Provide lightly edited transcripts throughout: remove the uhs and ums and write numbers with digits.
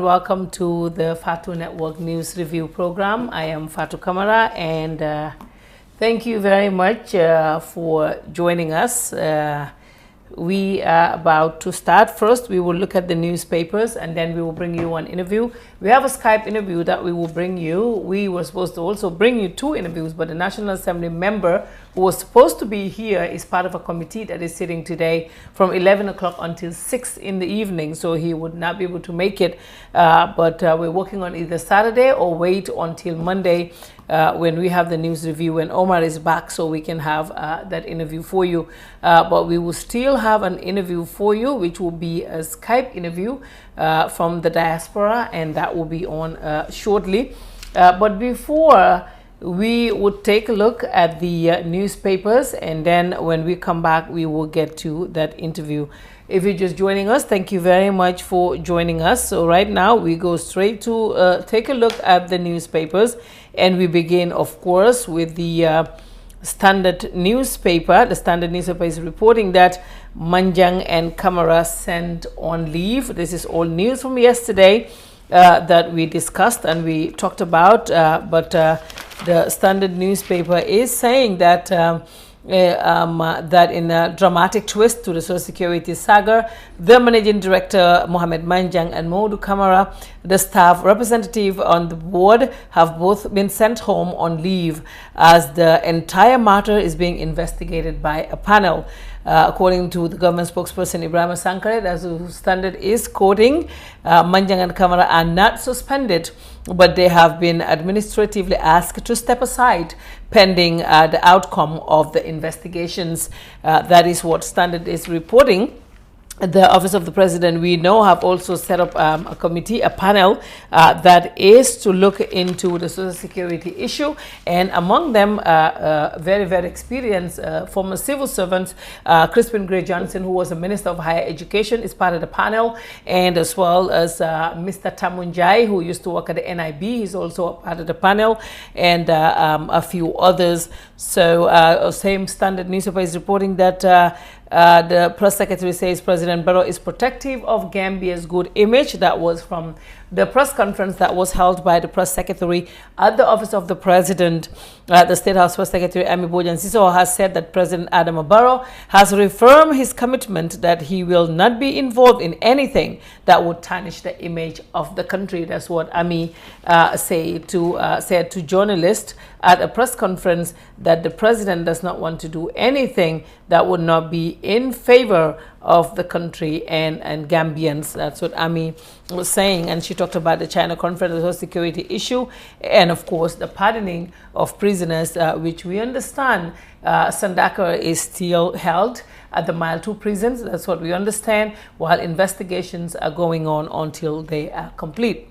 welcome to the Fatu Network News Review Program. I am Fatu Kamara, and thank you very much for joining us. We are about to start. First, we will look at the newspapers, and then we will bring you an interview. We have a Skype interview that we will bring you. We were supposed to also bring you 2 interviews, but the National Assembly member who was supposed to be here is part of a committee that is sitting today from 11 o'clock until 6 in the evening, so he would not be able to make it. But we're working on either Saturday or wait until Monday when we have the news review and Omar is back, so we can have that interview for you. But we will still have an interview for you, which will be a Skype interview from the diaspora, and that will be on shortly. But before, we would take a look at the newspapers, and then when we come back, we will get to that interview. If you're just joining us, thank you very much for joining us. So right now, we go straight to take a look at the newspapers, and we begin, of course, with the Standard newspaper. The Standard newspaper is reporting that Manjang and Kamara sent on leave. This is all news from yesterday that we discussed and we talked about, but the Standard newspaper is saying that that in a dramatic twist to the Social Security saga, the Managing Director Mohamed Manjang and Modou Kamara, the staff representative on the board, have both been sent home on leave as the entire matter is being investigated by a panel. According to the government spokesperson Ibrahim Sankare, as the Standard is quoting, Manjang and Kamara are not suspended, but they have been administratively asked to step aside pending the outcome of the investigations. That is what Standard is reporting. The Office of the President, we know, have also set up a committee, a panel that is to look into the Social Security issue, and among them, very, very experienced former civil servants, Crispin Gray Johnson, who was a Minister of Higher Education, is part of the panel, and as well as Mr. Tamunjai, who used to work at the NIB, he's also a part of the panel, and a few others. So, same Standard newspaper is reporting that the press secretary says President Barrow is protective of Gambia's good image. That was from the press conference that was held by the press secretary at the office of the president. The State House Press Secretary Ami Bojan Sissoho has said that President Adama Barrow has reaffirmed his commitment that he will not be involved in anything that would tarnish the image of the country. That's what Ami said to journalists at a press conference, that the president does not want to do anything that would not be in favor of the country and Gambians. That's what Ami was saying. And she talked about the China Conference, the Social Security issue, and of course the pardoning of prisoners, which we understand Sandaka is still held at the Mile 2 prisons. That's what we understand, while investigations are going on until they are complete.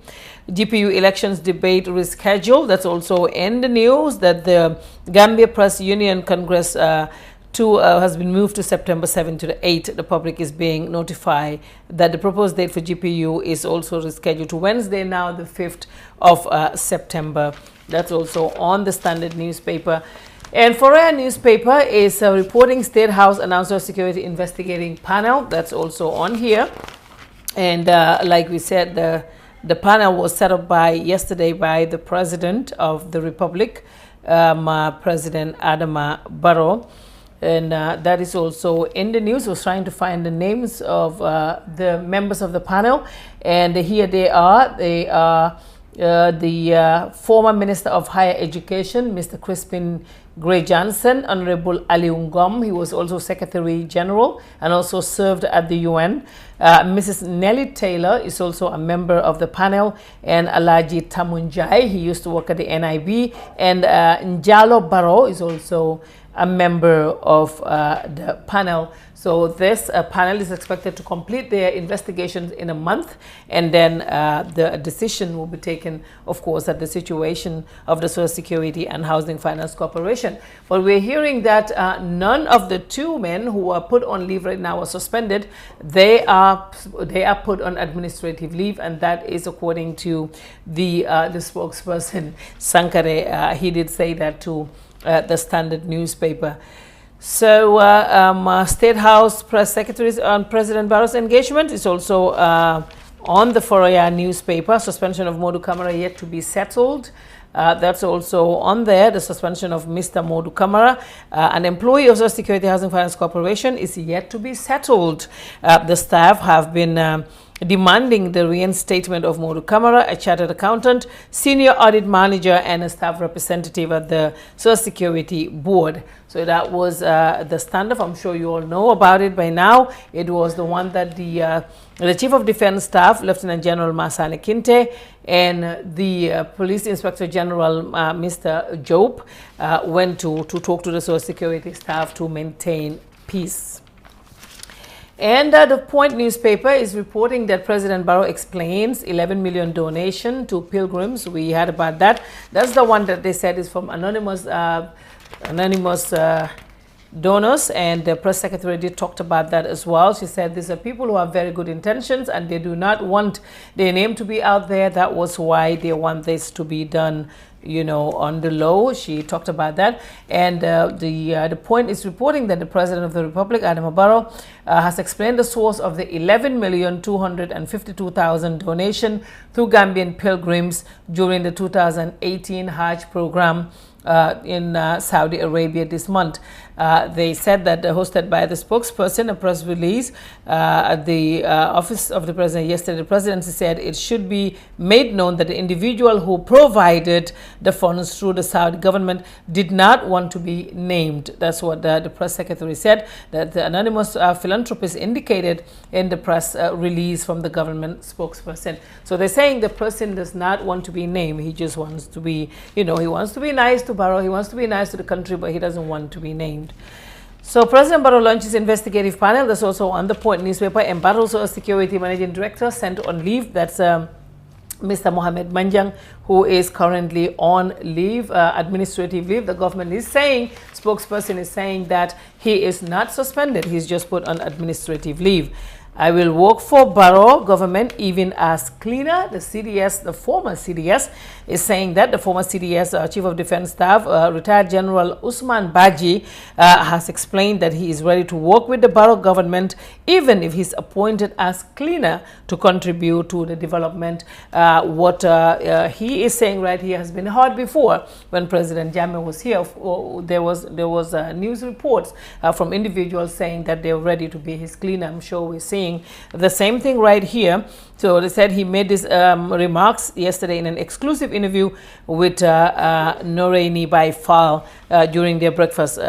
GPU elections debate rescheduled. That's also in the news, that the Gambia Press Union Congress has been moved to September 7 to the 8th. The public is being notified that the proposed date for GPU is also rescheduled to Wednesday, now the 5th of September. That's also on the Standard newspaper. And Foreign newspaper is reporting State House announced a security investigating panel. That's also on here. And like we said, the panel was set up yesterday by the President of the Republic, President Adama Barrow. And that is also in the news. I was trying to find the names of the members of the panel. And here they are. They are the former Minister of Higher Education, Mr. Crispin Gray Johnson, Honorable Ali Ngom. He was also Secretary General and also served at the UN. Mrs. Nellie Taylor is also a member of the panel, and Alaji Tamunjai, he used to work at the NIB, and Njalo Barrow is also a member of the panel. So this panel is expected to complete their investigations in a month, and then the decision will be taken, of course, at the situation of the Social Security and Housing Finance Corporation. But we're hearing that none of the 2 men who are put on leave right now are suspended. They are put on administrative leave, and that is according to the spokesperson Sankare. He did say that to the Standard newspaper. So State House press secretaries on President Barrow's engagement is also on the Foroyaa newspaper. Suspension of Modu Kamara yet to be settled. That's also on there. The suspension of Mr. Modu Kamara, an employee of Social Security Housing Finance Corporation, is yet to be settled. The staff have been demanding the reinstatement of Modu Kamara, a chartered accountant, senior audit manager, and a staff representative at the Social Security Board. So that was the standoff. I'm sure you all know about it by now. It was the one that the Chief of Defense Staff, Lieutenant General Masane Kinte, and the Police Inspector General, Mr. Job, went to talk to the Social Security staff to maintain peace. And the Point newspaper is reporting that President Barrow explains 11 million donation to pilgrims. We heard about that. That's the one that they said is from anonymous donors, and the press secretary did talked about that as well. She said these are people who have very good intentions and they do not want their name to be out there. That was why they want this to be done, you know, on the low. She talked about that. And the Point is reporting that the President of the Republic, Adama Barrow, has explained the source of the 11,252,000 donation through Gambian pilgrims during the 2018 Hajj program in Saudi Arabia this month. They said that hosted by the spokesperson, a press release at the office of the president yesterday, the presidency said it should be made known that the individual who provided the funds through the Saudi government did not want to be named. That's what the press secretary said, that the anonymous philanthropist indicated in the press release from the government spokesperson. So they're saying the person does not want to be named. He just wants to be, you know, he wants to be nice to Barrow, he wants to be nice to the country, but he doesn't want to be named. So President Barrow launches investigative panel. That's also on the Point newspaper. And Barrow's Security Managing Director sent on leave. That's Mr. Mohamed Manjang, who is currently on leave, administrative leave. The government is saying, spokesperson is saying that he is not suspended. He's just put on administrative leave. I will work for Barrow government even as cleaner. The CDS, the former CDS, is saying that the former CDS Chief of Defense Staff, retired General Usman Baji, has explained that he is ready to work with the Barrow government even if he's appointed as cleaner to contribute to the development. What he is saying right here has been heard before. When President Jammeh was here, there was news reports from individuals saying that they're ready to be his cleaner. I'm sure we're seeing the same thing right here. So they said he made these remarks yesterday in an exclusive interview with Noraini Baifal during their breakfast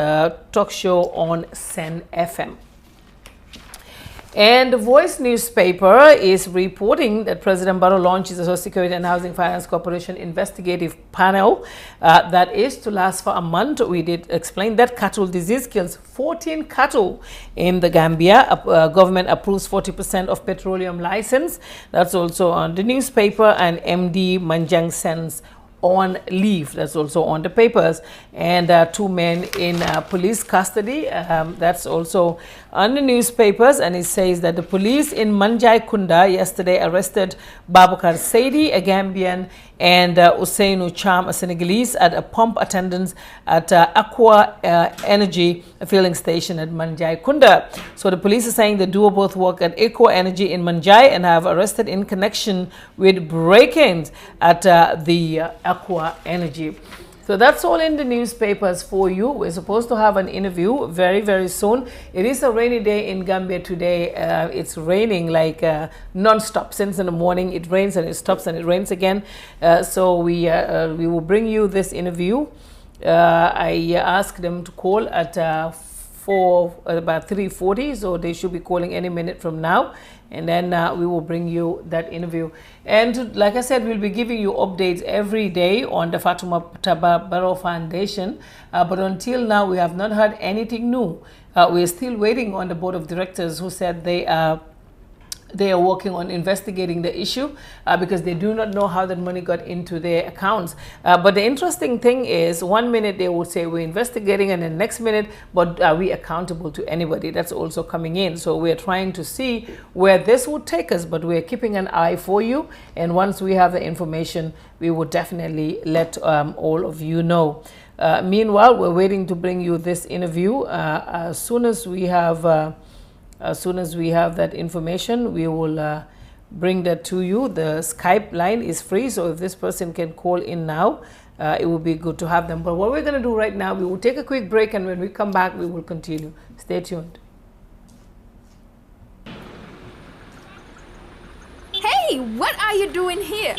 talk show on Sen FM. And the Voice newspaper is reporting that President Barrow launches the Social Security and Housing Finance Corporation investigative panel that is to last for a month. We did explain that cattle disease kills 14 cattle in the Gambia. Government approves 40% of petroleum license. That's also on the newspaper. And MD Manjang sends on leave. That's also on the papers. And 2 men in police custody. That's also on the newspapers. And it says that the police in Manjai Kunda yesterday arrested Babukar Saidi, a Gambian, and Usainu Cham, a Senegalese, at a pump attendance at Aqua Energy filling station at Manjai Kunda. So the police are saying the duo both work at Aqua Energy in Manjai and have arrested in connection with break-ins at the Aqua Energy. So that's all in the newspapers for you. We're supposed to have an interview very, very soon. It is a rainy day in Gambia today. It's raining like non-stop. Since in the morning it rains and it stops and it rains again. So we will bring you this interview. I asked them to call at about 3:40, so they should be calling any minute from now. And then we will bring you that interview. And like I said, we'll be giving you updates every day on the Fatoumata Barrow Foundation. But until now, we have not heard anything new. We're still waiting on the board of directors who said they are working on investigating the issue because they do not know how that money got into their accounts. But the interesting thing is, 1 minute they will say we're investigating, and the next minute, but are we accountable to anybody? That's also coming in. So we're trying to see where this would take us, but we're keeping an eye for you. And once we have the information, we will definitely let all of you know. Meanwhile, we're waiting to bring you this interview. As soon as we have that information, we will bring that to you. The Skype line is free, so if this person can call in now, it would be good to have them. But what we're going to do right now, we will take a quick break, and when we come back, we will continue. Stay tuned. Hey, what are you doing here?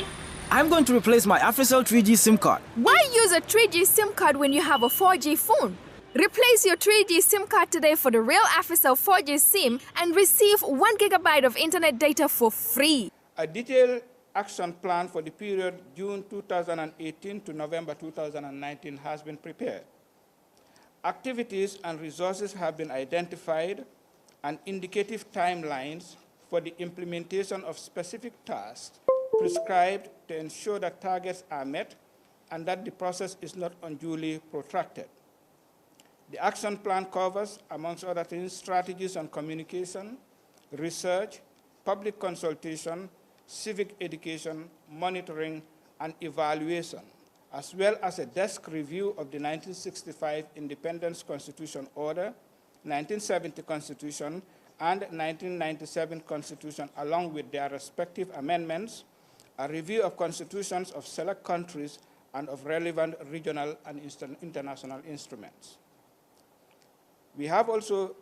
I'm going to replace my AfriCell 3G SIM card. Why use a 3G SIM card when you have a 4G phone? Replace your 3G SIM card today for the real AfriCell 4G SIM and receive 1 GB of internet data for free. A detailed action plan for the period June 2018 to November 2019 has been prepared. Activities and resources have been identified, and indicative timelines for the implementation of specific tasks prescribed to ensure that targets are met and that the process is not unduly protracted. The action plan covers, amongst other things, strategies on communication, research, public consultation, civic education, monitoring, and evaluation, as well as a desk review of the 1965 Independence Constitution Order, 1970 Constitution, and 1997 Constitution, along with their respective amendments, a review of constitutions of select countries and of relevant regional and international instruments. We have also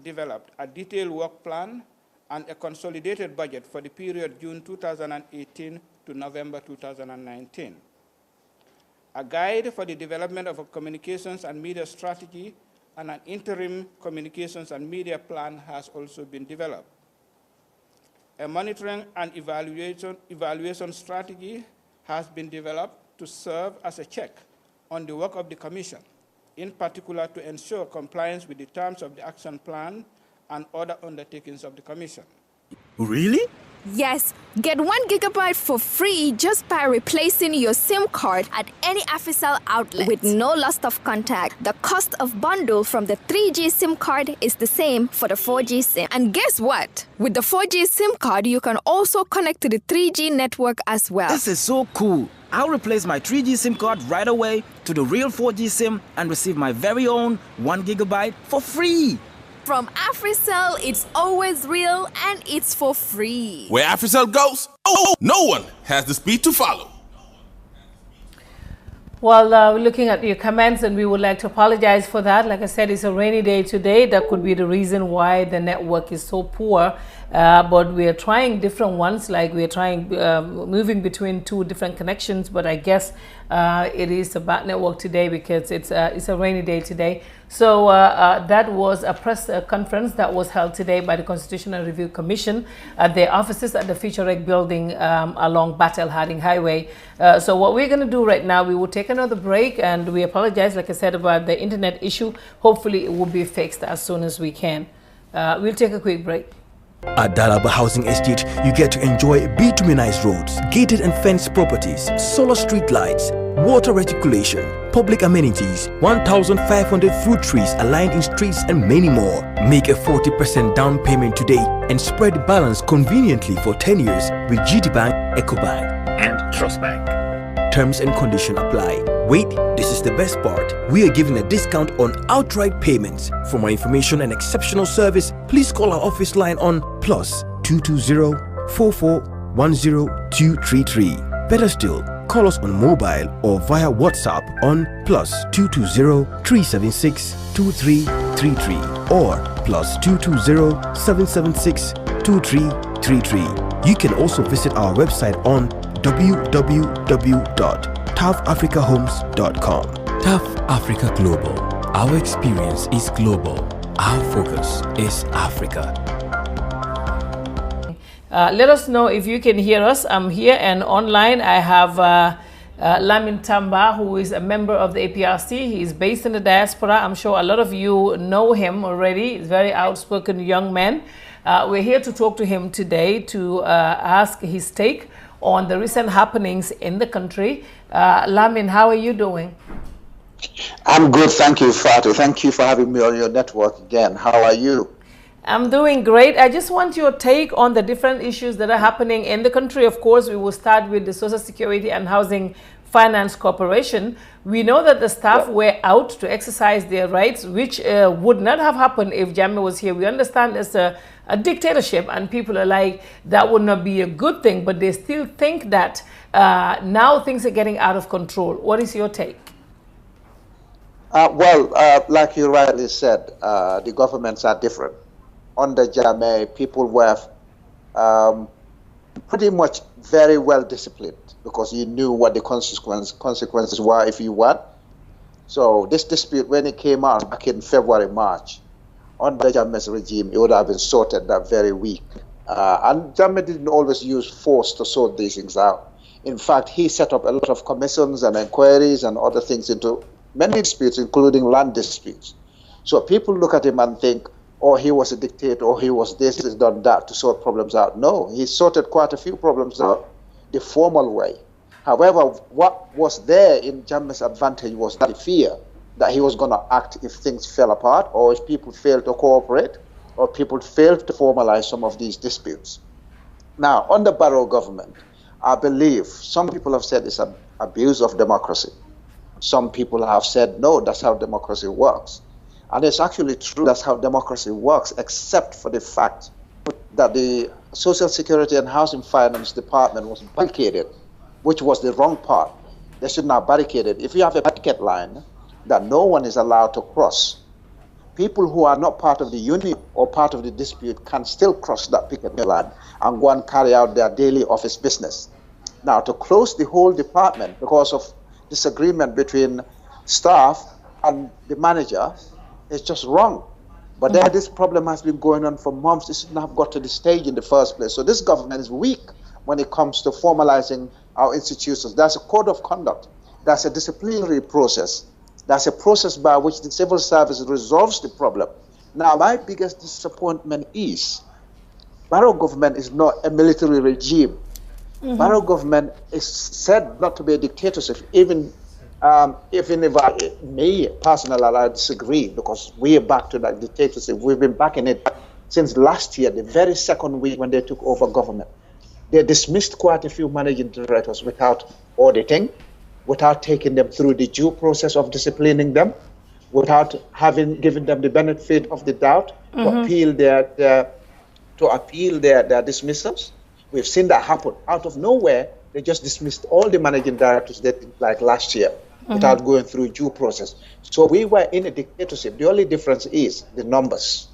developed a detailed work plan and a consolidated budget for the period June 2018 to November 2019. A guide for the development of a communications and media strategy and an interim communications and media plan has also been developed. A monitoring and evaluation strategy has been developed to serve as a check on the work of the Commission, in particular to ensure compliance with the terms of the action plan and other undertakings of the Commission. Really? Yes, get 1 GB for free just by replacing your SIM card at any AfriCell outlet with no loss of contact. The cost of bundle from the 3G SIM card is the same for the 4G SIM. And guess what? With the 4G SIM card, you can also connect to the 3G network as well. This is so cool. I'll replace my 3G SIM card right away to the real 4G SIM and receive my very own 1 GB for free. From AfriCell, it's always real and it's for free. Where AfriCell goes, no one has the speed to follow. Well, we're looking at your comments, and we would like to apologize for that. Like I said, it's a rainy day today. That could be the reason why the network is so poor. But we are trying different ones, like we are trying moving between 2 different connections. But I guess it is a bad network today because it's a rainy day today. So that was a press conference that was held today by the Constitutional Review Commission at their offices at the Future Rec building along Battle Harding Highway. So what we're going to do right now, we will take another break, and we apologize, like I said, about the internet issue. Hopefully it will be fixed as soon as we can. We'll take a quick break. At Dalaba Housing Estate, you get to enjoy bituminized roads, gated and fenced properties, solar street lights, water reticulation, public amenities, 1,500 fruit trees aligned in streets, and many more. Make a 40% down payment today and spread the balance conveniently for 10 years with GTBank, EcoBank, and Trust Bank. Terms and conditions apply. Wait, this is the best part. We are giving a discount on outright payments. For more information and exceptional service, please call our office line on +220 4410 233. Better still, call us on mobile or via WhatsApp on +220 376 2333 or +220 776 2333. You can also visit our website on www.tafafricahomes.com. TAF Africa Global. Our experience is global. Our focus is Africa. Let us know if you can hear us. I'm here, and online I have Lamin Tamba, who is a member of the APRC. He is based in the diaspora. I'm sure a lot of you know him already. He's a very outspoken young man. We're here to talk to him today to ask his take on the recent happenings in the country. Lamin, how are you doing? I'm good, thank you, Fatu. Thank you for having me on your network again. How are you? I'm doing great. I just want your take on the different issues that are happening in the country. Of course, we will start with the Social Security and Housing Finance Corporation. We know that the staff were out to exercise their rights, which would not have happened if Jammeh was here. We understand it's a dictatorship, and people are like, that would not be a good thing, but they still think that now things are getting out of control. What is your take? Like you rightly said, the governments are different. Under Jammeh, people were pretty much very well disciplined because you knew what the consequences were if you won. So this dispute, when it came out back in February, March, under Jammeh's regime, it would have been sorted that very week. And Jammeh didn't always use force to sort these things out. In fact, he set up a lot of commissions and inquiries and other things into many disputes, including land disputes. So people look at him and think, oh, he was a dictator, or he was this, he's done that to sort problems out. No, he sorted quite a few problems out the formal way. However, what was there in Jammeh's advantage was the fear that he was going to act if things fell apart, or if people failed to cooperate, or people failed to formalize some of these disputes. Now, under Barrow government, I believe some people have said it's an abuse of democracy. Some people have said, no, that's how democracy works. And it's actually true, that's how democracy works, except for the fact that the Social Security and Housing Finance Department was barricaded, which was the wrong part. They should not barricade it. If you have a picket line that no one is allowed to cross, people who are not part of the union or part of the dispute can still cross that picket line and go and carry out their daily office business. Now, to close the whole department because of disagreement between staff and the manager is just wrong. But then this problem has been going on for months. It shouldn't have got to this stage in the first place. So this government is weak when it comes to formalizing our institutions. That's a code of conduct. That's a disciplinary process. That's a process by which the civil service resolves the problem. Now, my biggest disappointment is Barrow government is not a military regime. Barrow government is said not to be a dictatorship, even if me personally, I disagree, because we are back to that dictatorship. We've been back in it since last year, the very second week when they took over government. They dismissed quite a few managing directors without auditing, without taking them through the due process of disciplining them, without given them the benefit of the doubt to appeal their dismissals. We've seen that happen. Out of nowhere, they just dismissed all the managing directors that did like last year without going through due process. So we were in a dictatorship. The only difference is the numbers.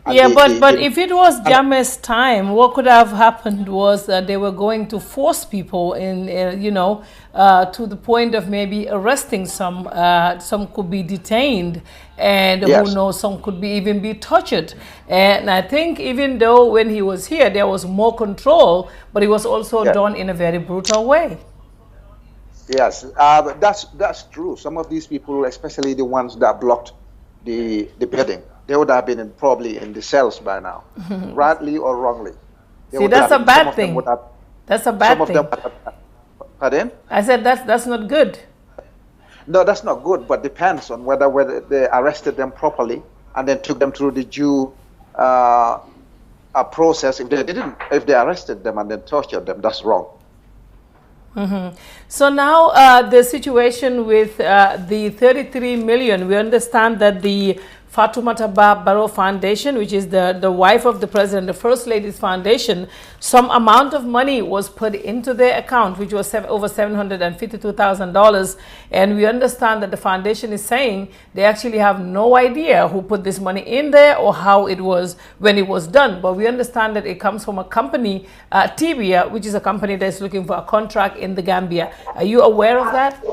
Yeah, but if it was Jammeh's time, what could have happened was that they were going to force people in, to the point of maybe arresting some. Some could be detained, and who knows, some could even be tortured. And I think even though when he was here, there was more control, but it was also done in a very brutal way. Yes, that's true. Some of these people, especially the ones that blocked the bidding, they would have been probably in the cells by now, rightly or wrongly. See, that's a bad thing. That's a bad thing. Pardon? I said that's not good. No, that's not good, but depends on whether they arrested them properly and then took them through the due process. If they arrested them and then tortured them, that's wrong. So now the situation with the 33 million, we understand that the Fatoumata Barrow Foundation, which is the wife of the president, the First Lady's foundation, some amount of money was put into their account, which was over $752,000. And we understand that the foundation is saying they actually have no idea who put this money in there or how it was when it was done. But we understand that it comes from a company, Tibia, which is a company that is looking for a contract in the Gambia. Are you aware of that?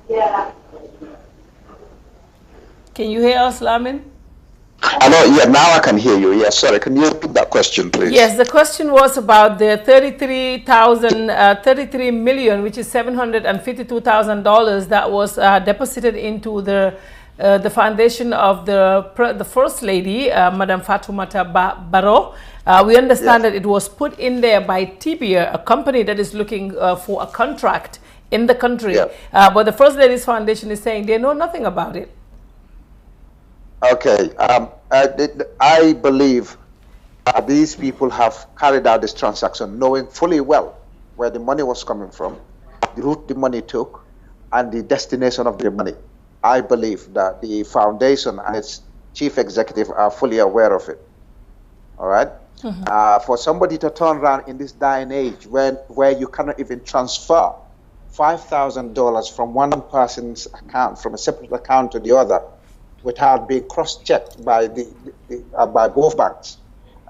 Yeah. Can you hear us, Lamin? Hello, yeah, now I can hear you. Yeah, sorry, can you repeat that question, please? Yes, the question was about the 33 million, which is $752,000 that was deposited into the foundation of the First Lady, Madam Fatoumata Barrow. We understand that it was put in there by Tibia, a company that is looking for a contract in the country. But the First Lady's Foundation is saying they know nothing about it. Okay. I believe these people have carried out this transaction knowing fully well where the money was coming from, the route the money took, and the destination of the money. I believe that the foundation and its chief executive are fully aware of it. All right? For somebody to turn around in this day and age where you cannot even transfer $5,000 from one person's account, from a separate account to the other, without being cross-checked by by both banks,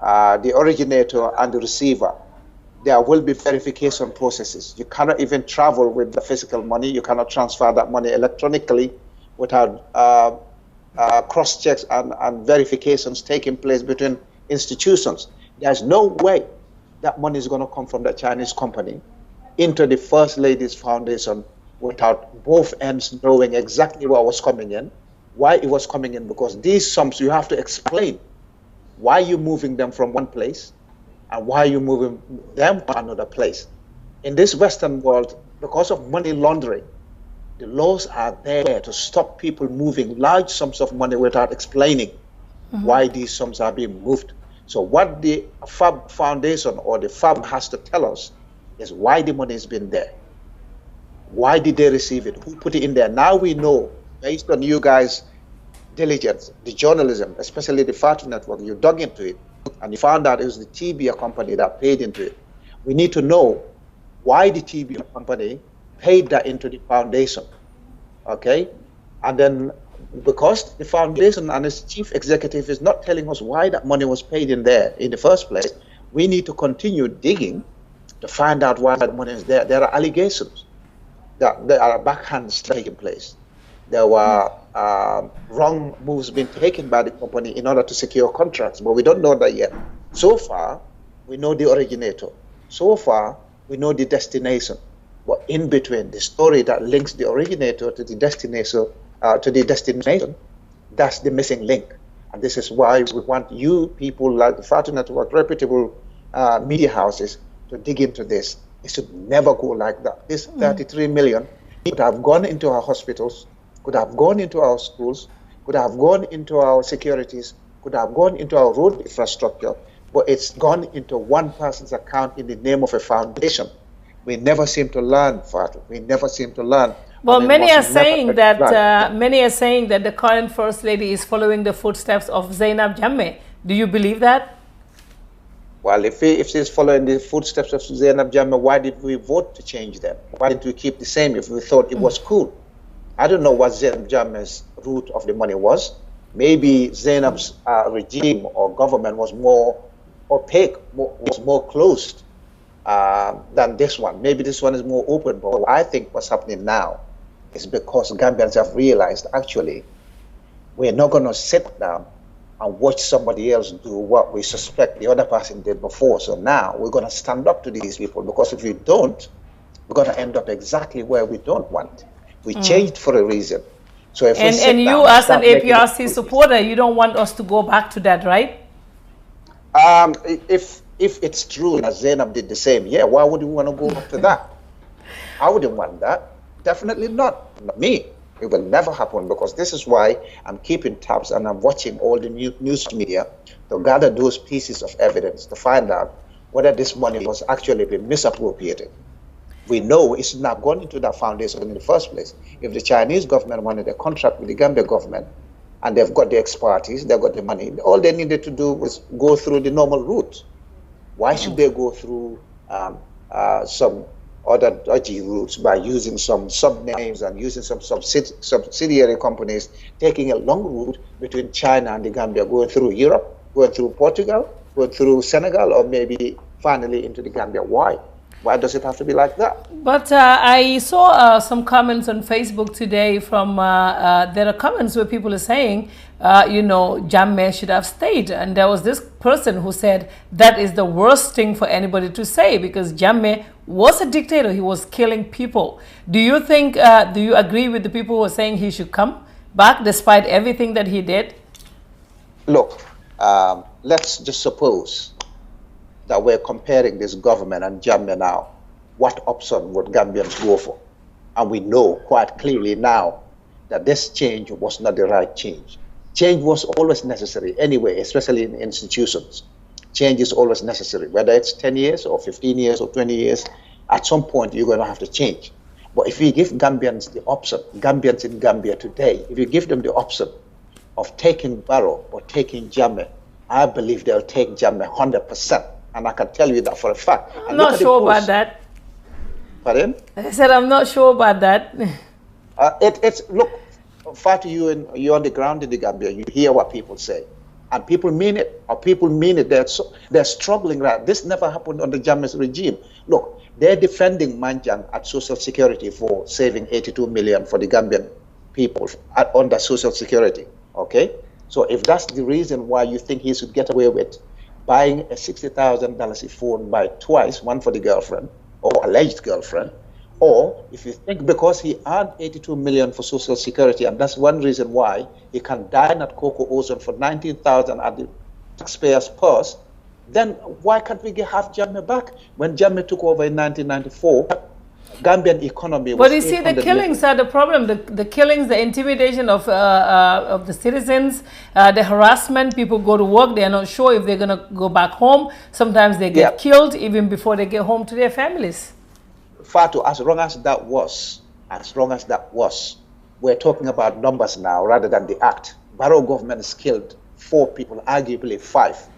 the originator and the receiver, there will be verification processes. You cannot even travel with the physical money. You cannot transfer that money electronically without cross-checks and verifications taking place between institutions. There's no way that money is going to come from the Chinese company into the First Lady's Foundation without both ends knowing exactly what was coming in, why it was coming in, because these sums you have to explain why you're moving them from one place and why you're moving them to another place. In this Western world, because of money laundering, the laws are there to stop people moving large sums of money without explaining why these sums are being moved. So what the FAB Foundation or the FAB has to tell us is why the money has been there. Why did they receive it? Who put it in there? Now we know, based on you guys' diligence, the journalism, especially the FATU network, you dug into it, and you found out it was the TBA company that paid into it. We need to know why the TBA company paid that into the foundation, okay? And then, because the foundation and its chief executive is not telling us why that money was paid in there in the first place, we need to continue digging to find out why that money is there. There are allegations that there are backhands taking place. There were wrong moves being taken by the company in order to secure contracts, but we don't know that yet. So far, we know the originator. So far, we know the destination. But in between, the story that links the originator to the destination, that's the missing link. And this is why we want you people like the FATU Network, reputable media houses, to dig into this. It should never go like that. This 33 million could have gone into our hospitals, could have gone into our schools, could have gone into our securities, could have gone into our road infrastructure, but it's gone into one person's account in the name of a foundation. We never seem to learn, Fatu. We never seem to learn. Well, many are saying that the current First Lady is following the footsteps of Zainab Jammeh. Do you believe that? Well, if she's following the footsteps of Zainab Jammeh, why did we vote to change them? Why didn't we keep the same if we thought it was cool? I don't know what Zainab Jammeh's route of the money was. Maybe Zainab's regime or government was more opaque, was more closed than this one. Maybe this one is more open, but I think what's happening now is because Gambians have realized, actually, we're not going to sit down and watch somebody else do what we suspect the other person did before. So now we're going to stand up to these people, because if we don't, we're going to end up exactly where we don't want. We changed for a reason. So if and you, as an APRC supporter, you don't want us to go back to that, right? If it's true that Zainab did the same, yeah, why would we want to go back to that? I wouldn't want that. Definitely not me. It will never happen, because this is why I'm keeping tabs and I'm watching all the news media to gather those pieces of evidence to find out whether this money was actually being misappropriated. We know it's not gone into that foundation in the first place. If the Chinese government wanted a contract with the Gambia government and they've got the expertise, they've got the money, all they needed to do was go through the normal route. Why should they go through some other dodgy routes by using some sub-names and using some subsidiary companies, taking a long route between China and the Gambia, going through Europe, going through Portugal, going through Senegal, or maybe finally into the Gambia? Why? Why does it have to be like that? But I saw some comments on Facebook today from, there are comments where people are saying, Jammeh should have stayed. And there was this person who said that is the worst thing for anybody to say, because Jammeh was a dictator. He was killing people. Do you think, do you agree with the people who are saying he should come back despite everything that he did? Look, let's just suppose that we're comparing this government and Jammeh now. What option would Gambians go for? And we know quite clearly now that this change was not the right change. Change was always necessary anyway, especially in institutions. change is always necessary. Whether it's 10 years or 15 years or 20 years, at some point you're going to have to change. But if you give Gambians the option, Gambians in Gambia today, if you give them the option of taking Barrow or taking Jammeh, I believe they'll take Jammeh 100%. And I can tell you that for a fact. I'm not sure about that. Pardon? I said I'm not sure about that. Look, Fatu, you're on the ground in the Gambia. You hear what people say. And people mean it, or people mean it. They're struggling, right? This never happened under Jammeh's regime. Look, they're defending Manjang at Social Security for saving 82 million for the Gambian people under Social Security, okay? So if that's the reason why you think he should get away with buying a $60,000 phone by twice, one for the girlfriend, or alleged girlfriend, or if you think because he earned 82 million for Social Security, and that's one reason why he can dine at Coco Ocean for 19,000 at the taxpayer's purse, then why can't we have Jammeh back? When Jammeh took over in 1994, Gambian economy was. But you see, the killings are the problem. The killings, the intimidation of the citizens, the harassment. People go to work, they are not sure if they're going to go back home. Sometimes they get killed even before they get home to their families. Fatu, as wrong as that was, we're talking about numbers now rather than the act. Barrow government has killed 4 people, arguably 5.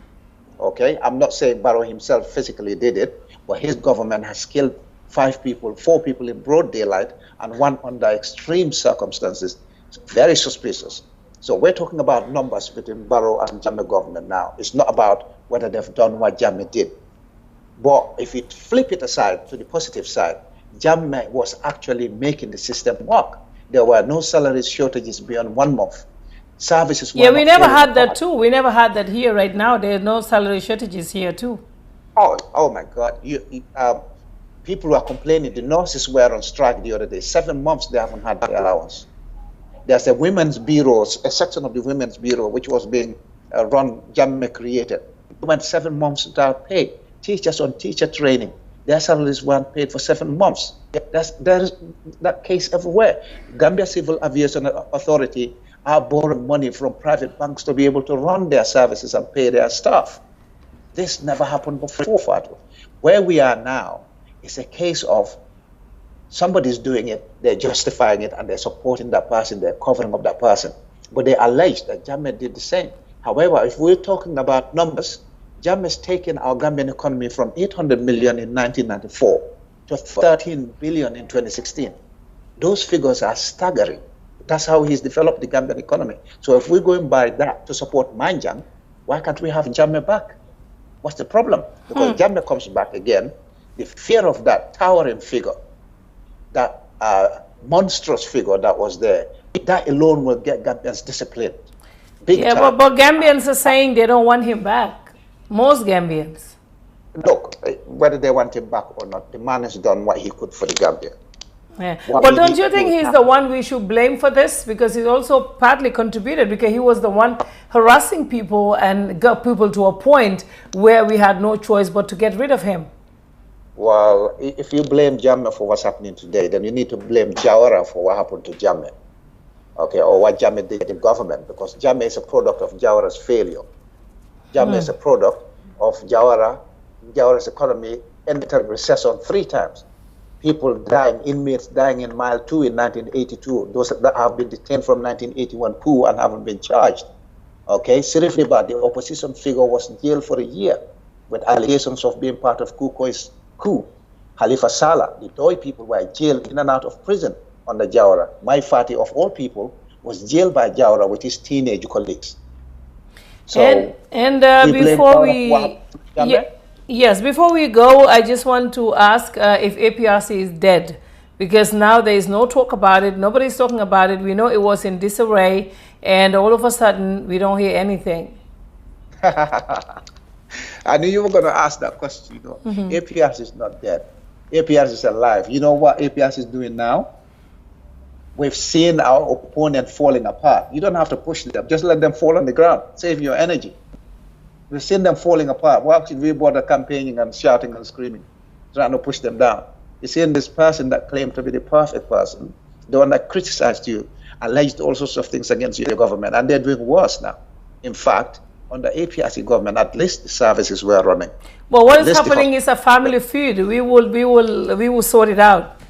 Okay, I'm not saying Barrow himself physically did it, but his government has killed 4 people in broad daylight, and 1 under extreme circumstances. It's very suspicious. So we're talking about numbers between Barrow and Jammeh government now. It's not about whether they've done what Jammeh did. But if you flip it aside to the positive side, Jammeh was actually making the system work. There were no salary shortages beyond 1 month. Services were we never had that too. We never had that here right now. There are no salary shortages here too. Oh my God. People were complaining. The nurses were on strike the other day. 7 months they haven't had their allowance. There's a women's bureau, a section of the women's bureau, which was being run, Jammeh created. It went 7 months without pay. Teachers on teacher training, their salaries weren't paid for 7 months. There is that case everywhere. Gambia Civil Aviation Authority are borrowing money from private banks to be able to run their services and pay their staff. This never happened before, Fatu. Where we are now is a case of somebody's doing it, they're justifying it, and they're supporting that person, they're covering up that person. But they allege that Jammeh did the same. However, if we're talking about numbers, Jammeh's taken our Gambian economy from 800 million in 1994 to 13 billion in 2016. Those figures are staggering. That's how he's developed the Gambian economy. So if we're going by that to support Manjang, why can't we have Jammeh back? What's the problem? Because Jammeh comes back again, the fear of that towering figure, that monstrous figure that was there, that alone will get Gambians disciplined. But Gambians are saying they don't want him back. Most Gambians. Look, whether they want him back or not, the man has done what he could for the Gambia. Yeah. But don't you think he's the one we should blame for this? Because he's also partly contributed, because he was the one harassing people and got people to a point where we had no choice but to get rid of him. Well, if you blame Jammeh for what's happening today, then you need to blame Jawara for what happened to Jammeh. Okay, or what Jammeh did in government, because Jammeh is a product of Jawara's failure. Jammeh is a product of Jawara's economy entered recession 3 times. People dying, inmates dying in Mile 2 in 1982, those that have been detained from 1981 coup and haven't been charged. Okay, Sirif Liba, the opposition figure, was jailed for a year with allegations of being part of Kukoi's coup. Khalifa Saleh, the Doi people were jailed in and out of prison under Jawara. Mai Fati, of all people, was jailed by Jawara with his teenage colleagues. So before before we go, I just want to ask if APRC is dead, because now there is no talk about it. Nobody's talking about it. We know it was in disarray, and all of a sudden we don't hear anything. I knew you were going to ask that question. You know, APRC is not dead. APRC is alive. You know what APRC is doing now? We've seen our opponent falling apart. You don't have to push them. Just let them fall on the ground. Save your energy. We've seen them falling apart. Why should we bother campaigning and shouting and screaming, trying to push them down? You're seeing this person that claimed to be the perfect person, the one that criticized you, alleged all sorts of things against your government, and they're doing worse now. In fact, under APRC government, at least the services were running. Well, what is happening is a family feud. We will sort it out.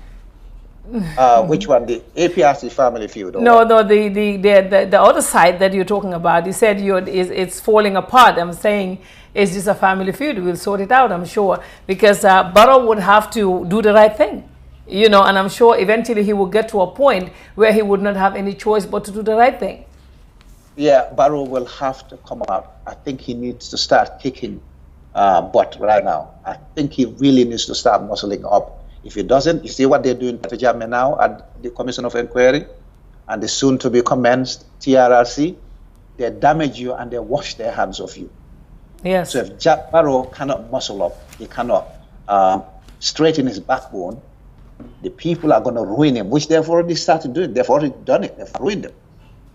Which one? The APRC family feud? No, the other side that you're talking about. You said it's falling apart. I'm saying it's just a family feud. We'll sort it out, I'm sure, because Barrow would have to do the right thing, you know, and I'm sure eventually he will get to a point where he would not have any choice but to do the right thing. Yeah, Barrow will have to come out. I think he needs to start kicking butt right now. I think he really needs to start muscling up. If he doesn't, you see what they're doing to Jammeh now at the Commission of Inquiry and the soon-to-be commenced TRRC. They damage you and they wash their hands of you. Yes. So if Jack Barrow cannot muscle up, he cannot straighten his backbone, the people are going to ruin him, which they've already started doing. They've already done it. They've ruined him.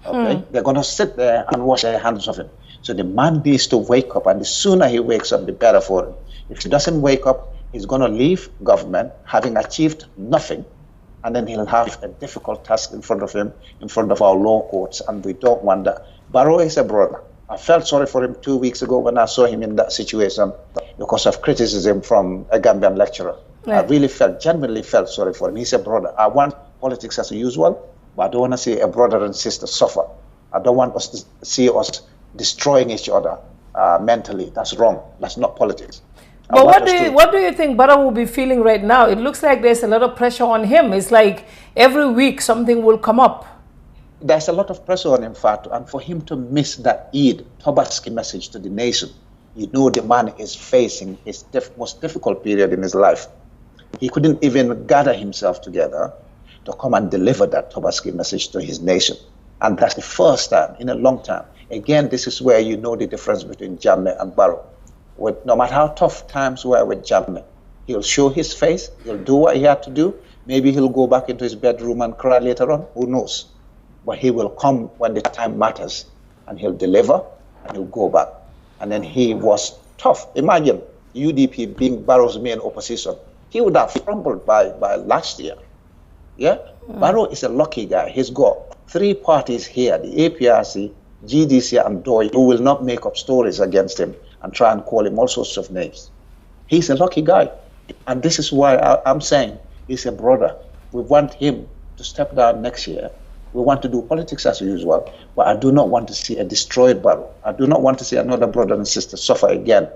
Okay? They're going to sit there and wash their hands of him. So the man needs to wake up, and the sooner he wakes up, the better for him. If he doesn't wake up, he's going to leave government having achieved nothing, and then he'll have a difficult task in front of him, in front of our law courts, and we don't want that. Barrow is a brother. I felt sorry for him 2 weeks ago when I saw him in that situation because of criticism from a Gambian lecturer. Yeah. I really genuinely felt sorry for him. He's a brother. I want politics as usual, but I don't want to see a brother and sister suffer. I don't want us to see us destroying each other mentally. That's wrong. That's not politics. But what do you think Barrow will be feeling right now? It looks like there's a lot of pressure on him. It's like every week something will come up. There's a lot of pressure on him, Fatu, and for him to miss that Eid Tobaski message to the nation, you know the man is facing his most difficult period in his life. He couldn't even gather himself together to come and deliver that Tobaski message to his nation. And that's the first time in a long time. Again, this is where you know the difference between Jammeh and Barrow. No matter how tough times were with Jammeh, he'll show his face, he'll do what he had to do. Maybe he'll go back into his bedroom and cry later on, who knows? But he will come when the time matters, and he'll deliver, and he'll go back. And then he was tough. Imagine UDP being Barrow's main opposition. He would have crumbled by last year. Yeah? Barrow is a lucky guy. He's got 3 parties here, the APRC, GDC, and DOI, who will not make up stories against him and try and call him all sorts of names. He's a lucky guy. And this is why I'm saying he's a brother. We want him to step down next year. We want to do politics as usual, but I do not want to see a destroyed Barrow. I do not want to see another brother and sister suffer again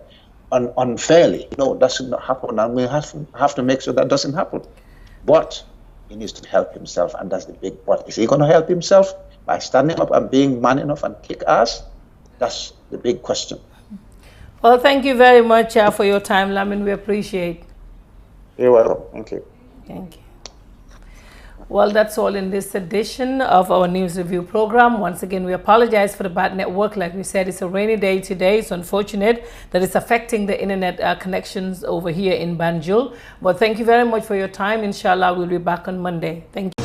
unfairly. No, that should not happen, and we have to make sure that doesn't happen. But he needs to help himself, and that's the big but. Is he going to help himself by standing up and being man enough and kick ass? That's the big question. Well, thank you very much for your time, Lamin. We appreciate. You're welcome. Thank you. Thank you. Well, that's all in this edition of our news review program. Once again, we apologize for the bad network. Like we said, it's a rainy day today. It's unfortunate that it's affecting the internet connections over here in Banjul. But thank you very much for your time. Inshallah, we'll be back on Monday. Thank you.